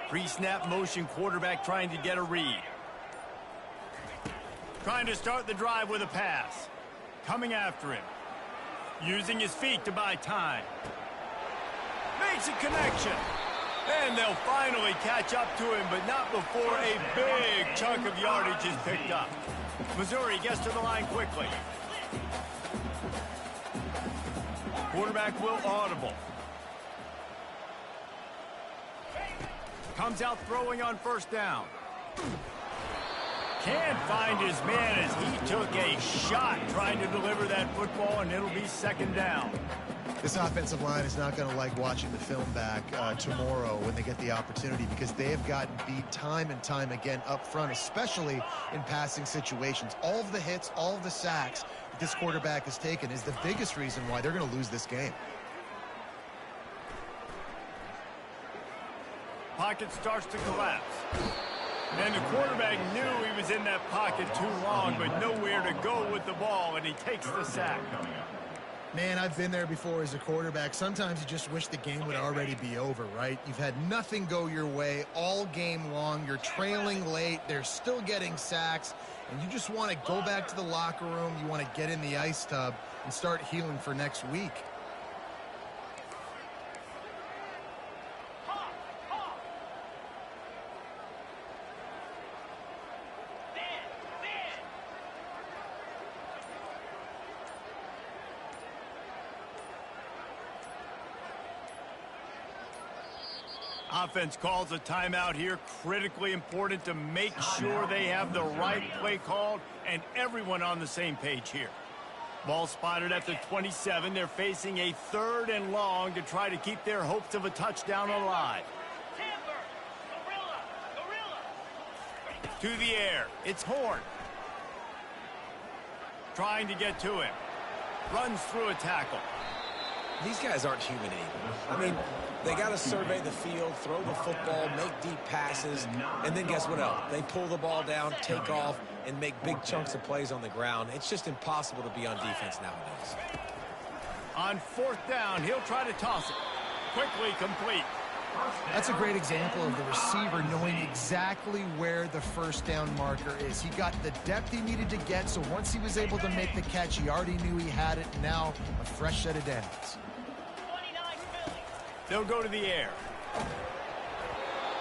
Pre-snap motion quarterback trying to get a read. Trying to start the drive with a pass. Coming after him. Using his feet to buy time. Makes a connection. And they'll finally catch up to him, but not before a big chunk of yardage is picked up. Missouri gets to the line quickly. Quarterback will audible. Comes out throwing on 1st down. Can't find his man as he took a shot trying to deliver that football, and it'll be 2nd down. This offensive line is not going to like watching the film back tomorrow when they get the opportunity, because they have gotten beat time and time again up front, especially in passing situations. All of the hits, all of the sacks that this quarterback has taken is the biggest reason why they're going to lose this game. Pocket starts to collapse. And the quarterback knew he was in that pocket too long, but nowhere to go with the ball, and he takes the sack. Man, I've been there before as a quarterback. Sometimes you just wish the game would already be over, right? You've had nothing go your way all game long. You're trailing late. They're still getting sacks. And you just want to go back to the locker room. You want to get in the ice tub and start healing for next week. Offense calls a timeout here. Critically important to make sure they have the right play called and everyone on the same page here. Ball spotted at the 27. They're facing a 3rd and long to try to keep their hopes of a touchdown alive. To the air. It's Horn. Trying to get to him. Runs through a tackle. These guys aren't human either. I mean, they got to survey the field, throw the football, make deep passes, and then guess what else? They pull the ball down, take off, and make big chunks of plays on the ground. It's just impossible to be on defense nowadays. On 4th down, he'll try to toss it. Quickly complete. That's a great example of the receiver knowing exactly where the 1st down marker is. He got the depth he needed to get, so once he was able to make the catch, he already knew he had it. Now, a fresh set of downs. They'll go to the air.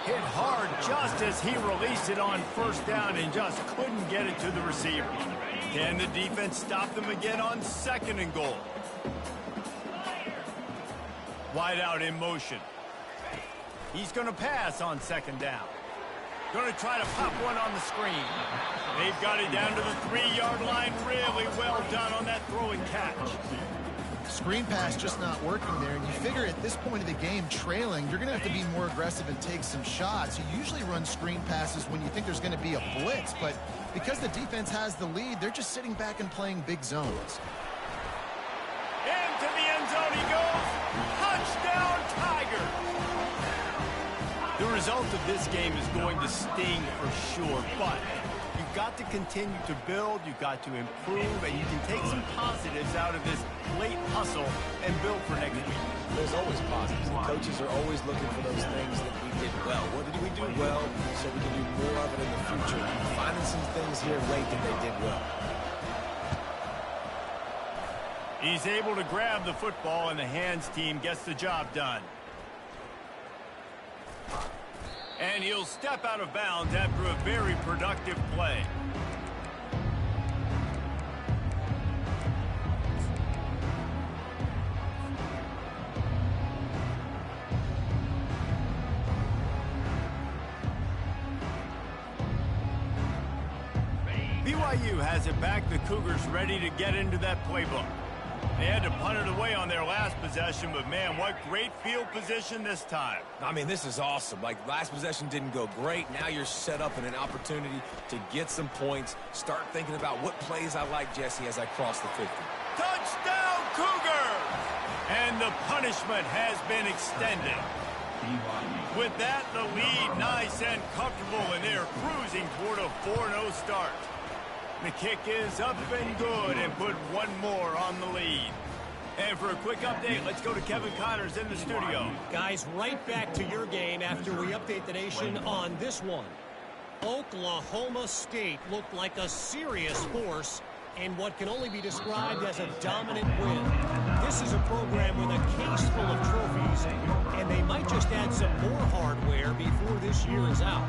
Hit hard just as he released it on 1st down and just couldn't get it to the receiver. Can the defense stop them again on 2nd and goal? Wide out in motion. He's going to pass on 2nd down. Going to try to pop one on the screen. They've got it down to the 3-yard line. Really well done on that throw and catch. Screen pass just not working there, and you figure at this point of the game, trailing, you're going to have to be more aggressive and take some shots. You usually run screen passes when you think there's going to be a blitz, but because the defense has the lead, they're just sitting back and playing big zones. Into the end zone he goes. Touchdown, Tiger. The result of this game is going to sting for sure, but you've got to continue to build, you've got to improve, and you can take some positives out of this late hustle and build for next week. There's always positives. The coaches are always looking for those things that we did well. What did we do well so we can do more of it in the future, finding some things here late that they did well. He's able to grab the football, and the hands team gets the job done. And he'll step out of bounds after a very productive play. BYU has it back. The Cougars ready to get into that playbook. They had to punt it away on their last possession, but man, what great field position this time. I mean, this is awesome. Like, last possession didn't go great. Now you're set up in an opportunity to get some points. Start thinking about what plays I like, Jesse, as I cross the 50. Touchdown, Cougars! And the punishment has been extended. With that, the lead nice and comfortable, and they're cruising toward a 4-0 start. The kick is up and good, and put one more on the lead. And for a quick update, let's go to Kevin Connors in the studio. Guys, right back to your game after we update the nation on this one. Oklahoma State looked like a serious force in what can only be described as a dominant win. This is a program with a case full of trophies, and they might just add some more hardware before this year is out.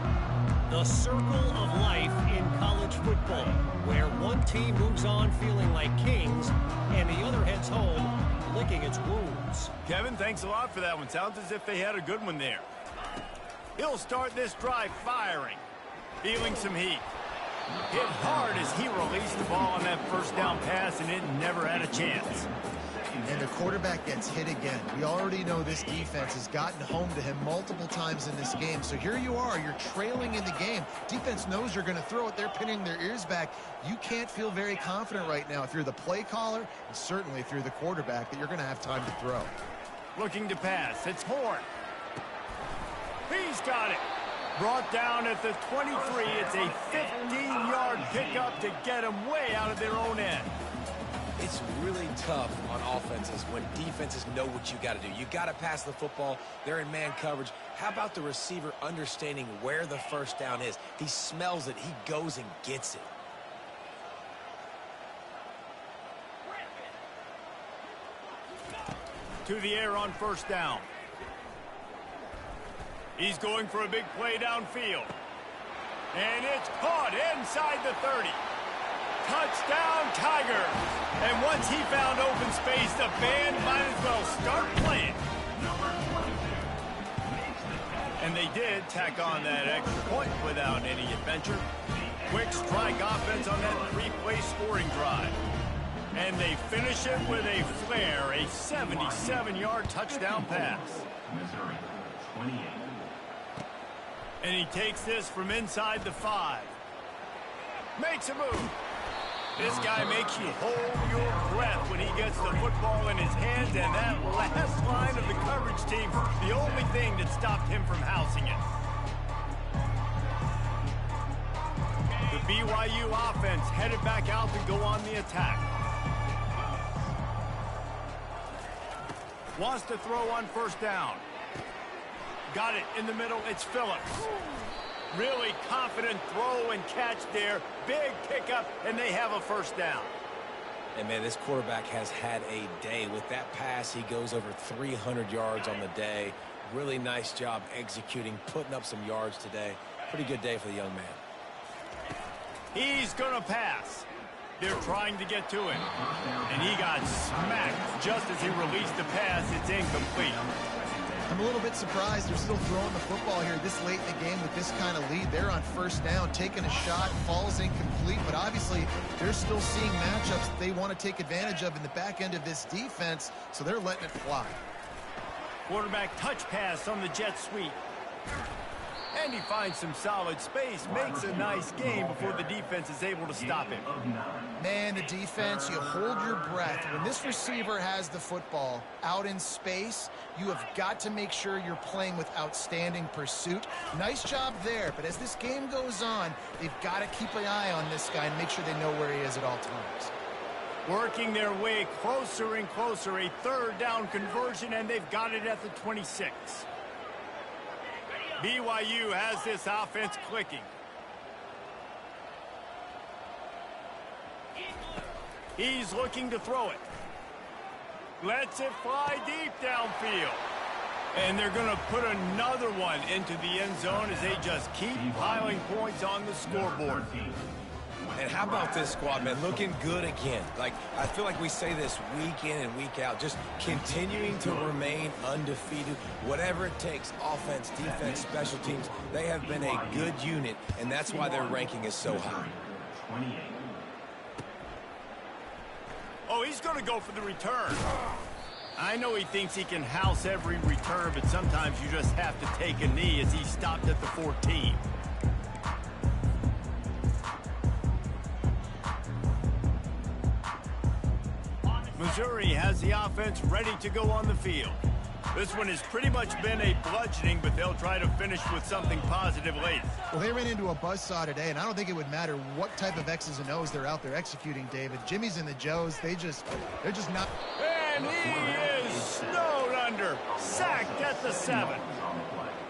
The circle of life in college football, where one team moves on feeling like kings and the other heads home licking its wounds. Kevin, thanks a lot for that one. Sounds as if they had a good one there. He'll start this drive firing, feeling some heat. Hit hard as he released the ball on that first down pass, and it never had a chance. And the quarterback gets hit again. We already know this defense has gotten home to him multiple times in this game. So here you are, you're trailing in the game. Defense knows you're going to throw it. They're pinning their ears back. You can't feel very confident right now if you're the play caller, and certainly if you're the quarterback, that you're going to have time to throw. Looking to pass. It's Horn. He's got it. Brought down at the 23. It's a 15-yard pickup to get them way out of their own end. It's really tough on offenses when defenses know what you got to do. You got to pass the football. They're in man coverage. How about the receiver understanding where the first down is? He smells it. He goes and gets it. To the air on first down. He's going for a big play downfield. And it's caught inside the 30. Touchdown, Tigers. And once he found open space, the band might as well start playing. And they did tack on that extra point without any adventure. Quick strike offense on that 3-play scoring drive. And they finish it with a flare, a 77-yard touchdown pass. Missouri, 28. And he takes this from inside the 5. Makes a move. This guy makes you hold your breath when he gets the football in his hands, and that last line of the coverage team, the only thing that stopped him from housing it. The BYU offense headed back out to go on the attack. Wants to throw on first down. Got it in the middle. It's Phillips. Really confident throw and catch there. Big pickup, and they have a first down. And, man, this quarterback has had a day. With that pass, he goes over 300 yards on the day. Really nice job executing, putting up some yards today. Pretty good day for the young man. He's going to pass. They're trying to get to him. And he got smacked just as he released the pass. It's incomplete. I'm a little bit surprised they're still throwing the football here this late in the game with this kind of lead. They're on first down, taking a shot, falls incomplete, but obviously they're still seeing matchups that they want to take advantage of in the back end of this defense, so they're letting it fly. Quarterback touch pass on the jet sweep. And he finds some solid space, makes a nice game before the defense is able to stop him. Man, the defense, you hold your breath. When this receiver has the football out in space, you have got to make sure you're playing with outstanding pursuit. Nice job there, but as this game goes on, they've got to keep an eye on this guy and make sure they know where he is at all times. Working their way closer and closer, a third down conversion, and they've got it at the 26. BYU has this offense clicking. He's looking to throw it. Lets it fly deep downfield. And they're going to put another one into the end zone as they just keep piling points on the scoreboard. And how about this squad, man? Looking good again. Like, I feel like we say this week in and week out, just continuing to remain undefeated. Whatever it takes, offense, defense, special teams, they have been a good unit, and that's why their ranking is so high. 28. Oh, he's going to go for the return. I know he thinks he can house every return, but sometimes you just have to take a knee as he stopped at the 14. Missouri has the offense ready to go on the field. This one has pretty much been a bludgeoning, but they'll try to finish with something positive late. Well, they ran into a buzzsaw today, and I don't think it would matter what type of X's and O's they're out there executing, David. Jimmy's and the Joes, they're just not. And he is snowed under, sacked at the 7.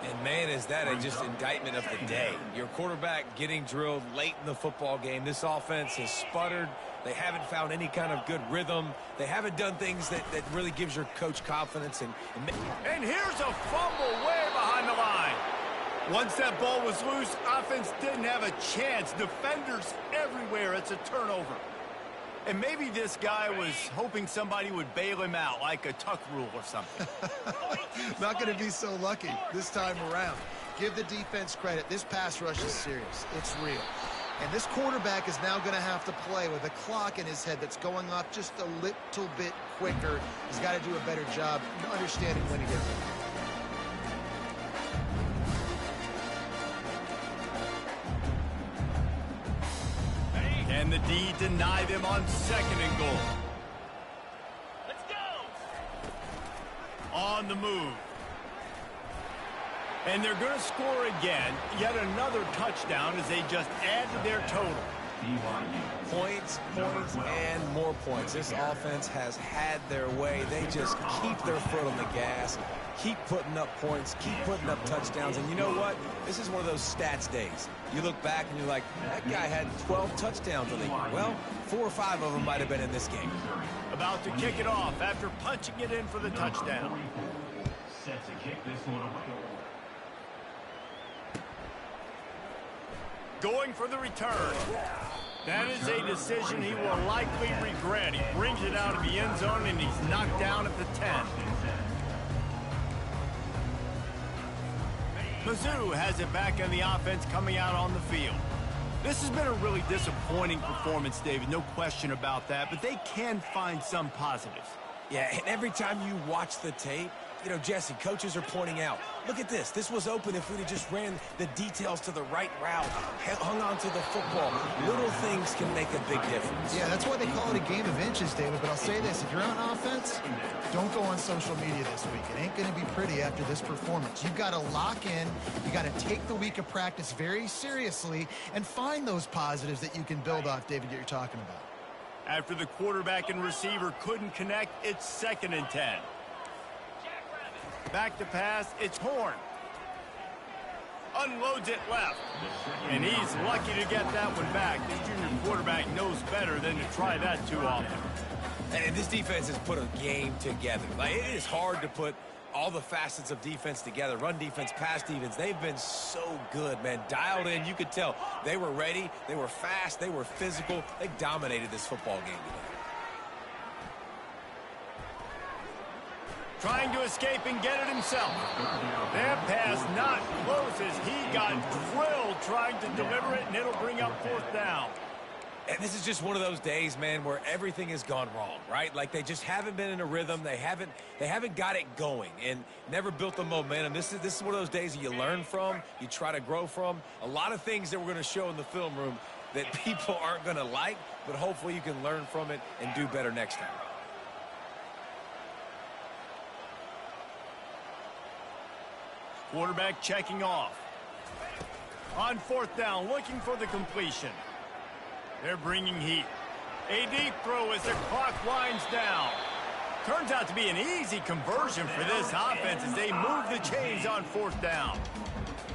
And, man, is that just indictment of the day. Your quarterback getting drilled late in the football game. This offense has sputtered. They haven't found any kind of good rhythm. They haven't done things that really gives your coach confidence. And here's a fumble way behind the line. Once that ball was loose, offense didn't have a chance. Defenders everywhere. It's a turnover. And maybe this guy was hoping somebody would bail him out, like a tuck rule or something. Not going to be so lucky this time around. Give the defense credit. This pass rush is serious. It's real. And this quarterback is now going to have to play with a clock in his head that's going off just a little bit quicker. He's got to do a better job understanding when to get there. Can the D deny them on 2nd and goal? Let's go! On the move. And they're going to score again, yet another touchdown as they just add to their total. Points, and more points. This offense has had their way. They just keep their foot on the gas, keep putting up points, keep putting up touchdowns. And you know what? This is one of those stats days. You look back and you're like, that guy had 12 touchdowns in the year. Well, 4 or 5 of them might have been in this game. About to kick it off after punching it in for the touchdown. Set to kick this one away. Going for the return. That is a decision he will likely regret. He brings it out of the end zone, and he's knocked down at the 10. Mizzou has it back in the offense coming out on the field. This has been a really disappointing performance, David. No question about that, but they can find some positives. Yeah, and every time you watch the tape, you know, Jesse, coaches are pointing out, look at this. This was open if we'd have just ran the details to the right route, hung on to the football. Little things can make a big difference. Yeah, that's why they call it a game of inches, David. But I'll say this, if you're on offense, don't go on social media this week. It ain't going to be pretty after this performance. You've got to lock in. You got to take the week of practice very seriously and find those positives that you can build off, David, that you're talking about. After the quarterback and receiver couldn't connect, it's 2nd and 10. Back to pass, it's Horn. Unloads it left. And he's lucky to get that one back. This junior quarterback knows better than to try that too often. And this defense has put a game together. Like, it is hard to put all the facets of defense together. Run defense, pass defense. They've been so good, man. Dialed in. You could tell they were ready. They were fast. They were physical. They dominated this football game today. Trying to escape and get it himself. That pass not close as he got drilled trying to deliver it, and it'll bring up 4th down. And this is just one of those days, man, where everything has gone wrong, right? Like, they just haven't been in a rhythm. They haven't got it going and never built the momentum. This is one of those days that you learn from, you try to grow from. A lot of things that we're going to show in the film room that people aren't going to like, but hopefully you can learn from it and do better next time. Quarterback checking off. On 4th down, looking for the completion. They're bringing heat. A deep throw as the clock winds down. Turns out to be an easy conversion for this offense as they move the chains on 4th down.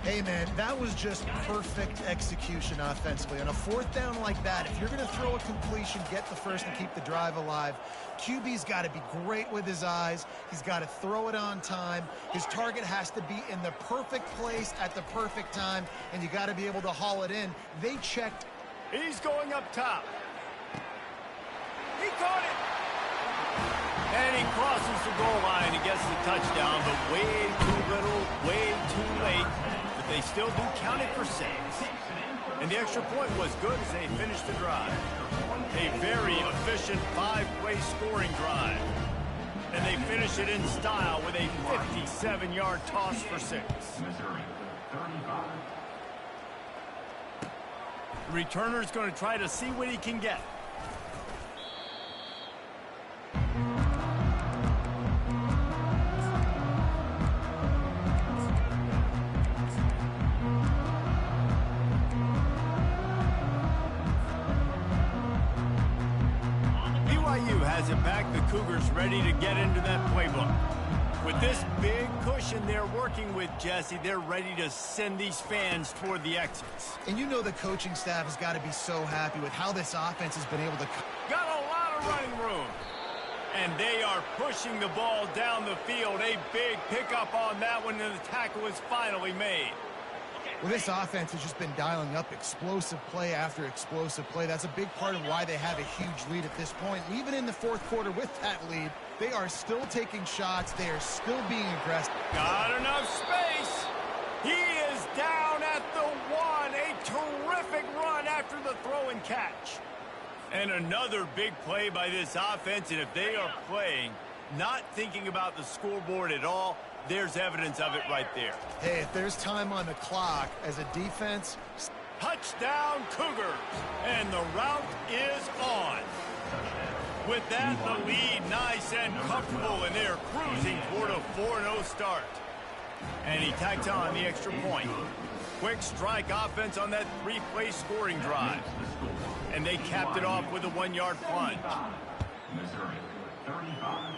Hey, man, that was just perfect execution offensively. On a fourth down like that, if you're going to throw a completion, get the first and keep the drive alive, QB's got to be great with his eyes. He's got to throw it on time. His target has to be in the perfect place at the perfect time, and you got to be able to haul it in. They checked. He's going up top. He caught it. And he crosses the goal line and gets the touchdown, but way too little, way too late. But they still do count it for 6. And the extra point was good as they finished the drive. A very efficient 5-play scoring drive. And they finish it in style with a 57-yard toss for 6. The returner's going to try to see what he can get. Has it back. The Cougars ready to get into that playbook. With this big cushion they're working with, Jesse, they're ready to send these fans toward the exits. And you know the coaching staff has got to be so happy with how this offense has been able to... Got a lot of running room. And they are pushing the ball down the field. A big pickup on that one, and the tackle is finally made. Well, this offense has just been dialing up explosive play after explosive play. That's a big part of why they have a huge lead at this point. And even in the fourth quarter with that lead, they are still taking shots. They are still being aggressive. Got enough space. He is down at the 1. A terrific run after the throw and catch. And another big play by this offense. And if they are playing, not thinking about the scoreboard at all, there's evidence of it right there. Hey, if there's time on the clock as a defense... Touchdown Cougars, and the route is on. With that, the lead nice and comfortable, and they're cruising toward a 4-0 start. And he tacks on the extra point. Quick strike offense on that 3-play scoring drive. And they capped it off with a 1-yard plunge. Missouri, 35.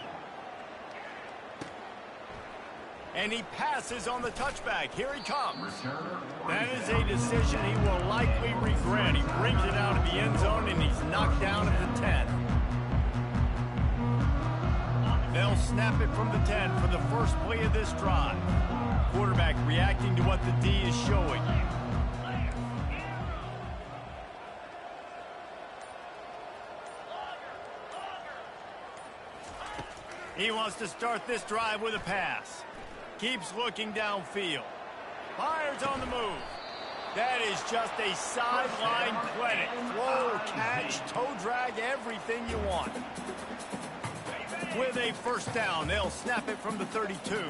And he passes on the touchback. Here he comes. That is a decision he will likely regret. He brings it out of the end zone, and he's knocked down at the 10. They'll snap it from the 10 for the first play of this drive. Quarterback reacting to what the D is showing you. He wants to start this drive with a pass. Keeps looking downfield. Fires on the move. That is just a sideline credit. Throw, catch, toe drag, everything you want. With a first down, they'll snap it from the 32.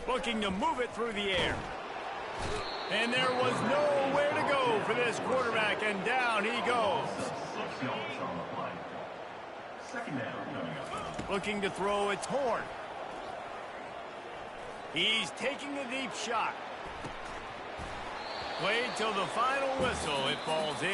Looking to move it through the air. And there was nowhere to go for this quarterback, and down he goes. Looking to throw, it's Horn. He's taking a deep shot. Played till the final whistle. It falls in.